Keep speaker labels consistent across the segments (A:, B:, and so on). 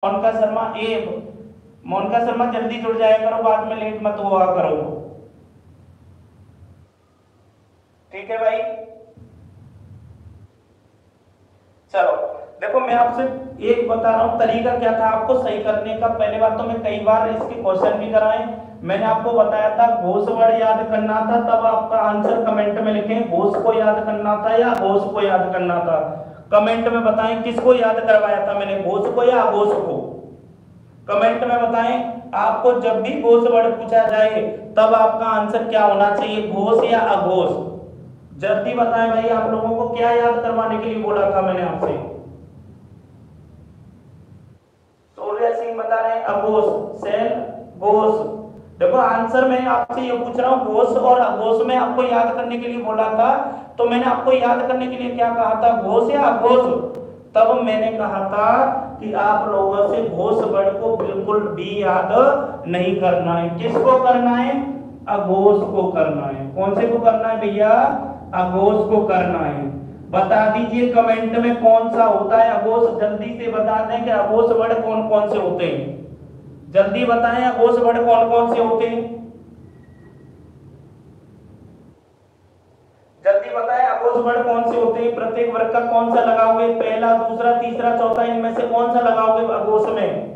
A: मोनिका शर्मा ए। मोनिका शर्मा जल्दी जुड़ जाया करो, बाद में लेट मत हुआ करो। ठीक है भाई। चलो देखो, मैं आपसे एक बता रहा हूँ तरीका क्या था आपको सही करने का। पहले बात तो मैं कई बार इसके क्वेश्चन भी कराए, मैंने आपको बताया था घोष वर्ड याद करना था, तब आपका आंसर कमेंट में लिखें। घोष को याद करना था या घोष को याद करना था, कमेंट में बताएं किसको याद करवाया था मैंने, घोष को या अघोष को। कमेंट में बताएं। आपको जब भी घोष वर्ड पूछा जाए तब आपका आंसर क्या होना चाहिए, घोष या अघोष। जल्दी बताएं भाई, आप लोगों को क्या याद करवाने के लिए बोला था मैंने आपसे। सूर्य सिंह बता रहे हैं अघोष, सेन घोष। देखो आंसर मैं आपसे ये पूछ रहा हूँ, घोष और अघोष में आपको याद करने के लिए बोला था, तो मैंने आपको याद करने के लिए क्या कहा था, घोष या अघोष। तब मैंने कहा था कि आप लोगों से घोष वर्ड को बिल्कुल भी याद नहीं करना है। किसको करना है, अघोष को करना है। कौन से को करना है भैया, अघोष को करना है। बता दीजिए कमेंट में कौन सा होता है अघोष, जल्दी से बता दें कि अघोष वर्ड कौन कौन से होते हैं। जल्दी बताएं अघोष वर्ड कौन कौन से होते हैं, जल्दी बताएं अघोष वर्ड कौन से होते हैं। प्रत्येक वर्ग का कौन सा लगाओगे, पहला दूसरा तीसरा चौथा, इनमें से कौन सा लगाओगे अघोष में,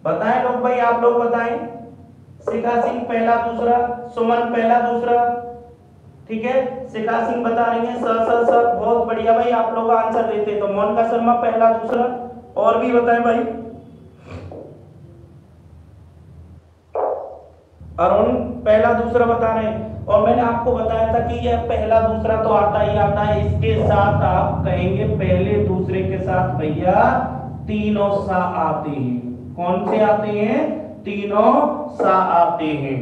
A: बताएं लोग भाई, आप लोग बताएं। शिखा सिंह पहला दूसरा, सुमन पहला दूसरा, ठीक है। शिखा सिंह बता रही है स स स, बहुत बढ़िया भाई, आप लोग आंसर देते। तो मोनिका शर्मा पहला दूसरा, और भी बताएं भाई। अरुण पहला दूसरा बता रहे हैं, और मैंने आपको बताया था कि यह पहला दूसरा तो आता ही आता है, इसके साथ आप कहेंगे पहले दूसरे के साथ भैया तीनों सा आते हैं। कौन से आते हैं, तीनों सा आते हैं।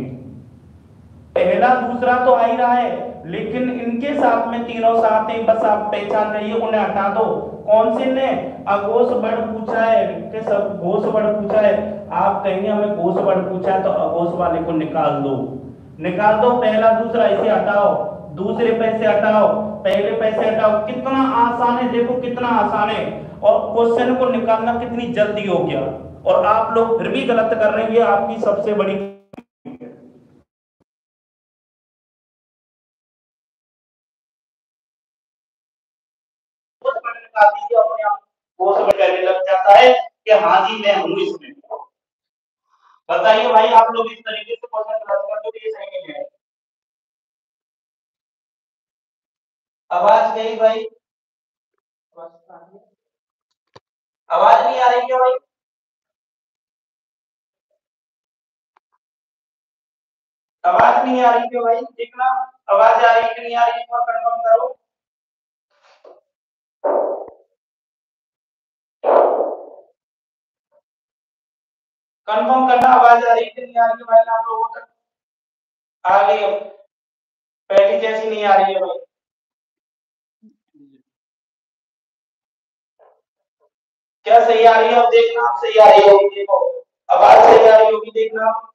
A: पहला दूसरा तो आ ही रहा है, लेकिन इनके साथ में तीनों साथ हैं, बस आप पहचान रही है, उन्हें हटा दो। कौन से ने, अघोष वर्ड पूछा है कि सब घोष वर्ड पूछा है, आप कहेंगे हमें घोष वर्ड पूछा है तो अघोष वाले को निकाल दो। निकाल दो, पहला दूसरा इसे हटाओ, दूसरे पैसे हटाओ, पहले पैसे हटाओ। कितना आसान है, देखो कितना आसान है, और क्वेश्चन को निकालना कितनी जल्दी हो गया, और आप लोग फिर भी गलत कर रहे हैं, ये आपकी सबसे बड़ी अपने आप वो समझ करने लग जाता है कि हाँ जी मैं हूँ इसमें। बताइए भाई, आप लोग इस तरीके से क्वेश्चन रद्द कर दो, ये सही नहीं है। आवाज गई भाई, आवाज नहीं आ रही क्या भाई, आवाज नहीं आ रही क्यों भाई, देखना आवाज आ रही है कि नहीं आ रही है, एक बार कंफर्म करो। कंफर्म करना आवाज आ रही है कि नहीं आ रही है भाई, आप लोगों तक आ गई अब, पहली जैसी नहीं आ रही है भाई। क्या सही आ रही है, अब देखना आप सही आ रही होगी, देखो आवाज सही आ रही होगी, देखना आप।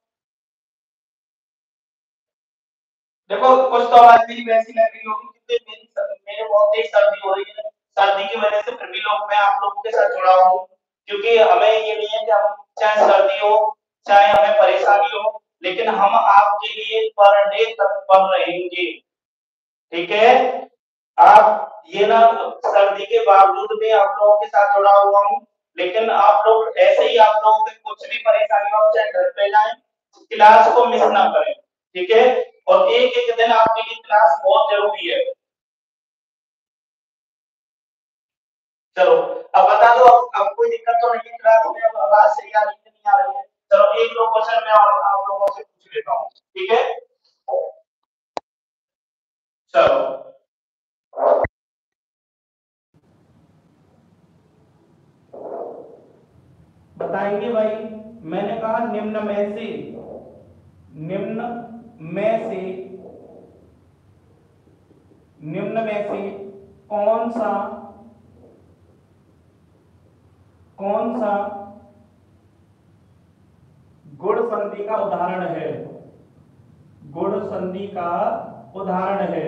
A: देखो कुछ तो आवाज मेरी वैसी लग रही होगी, क्योंकि मेरे बहुत तेज सर्दी हो रही है, सर्दी की वजह से फिर भी मैं आप लोगों के साथ जुड़ा हूँ, क्योंकि हमें ये नहीं है कि हम चाहे सर्दी हो चाहे हमें परेशानी हो, लेकिन हम आपके लिए पर डे तत्पर रहेंगे। ठीक है, आप ये ना, सर्दी के बावजूद भी आप लोगों के साथ जुड़ा हुआ हूँ, लेकिन आप लोग ऐसे ही, आप लोगों को कुछ भी परेशानी हो चाहे घर पे जाए, क्लास को मिस ना करें। ठीक है, और एक एक दिन आपके लिए क्लास बहुत जरूरी है। चलो अब बता दो, अब कोई दिक्कत तो नहीं है क्लास में, अब आवाज सही आ रही है नहीं आ रही है। चलो एक दो क्वेश्चन मैं और आप लोगों से पूछ लेता हूँ, ठीक है। चलो बताएंगे भाई, मैंने कहा निम्न में से निम्न में से कौन सा कौन सा गुण संधि का उदाहरण है, गुण संधि का उदाहरण है।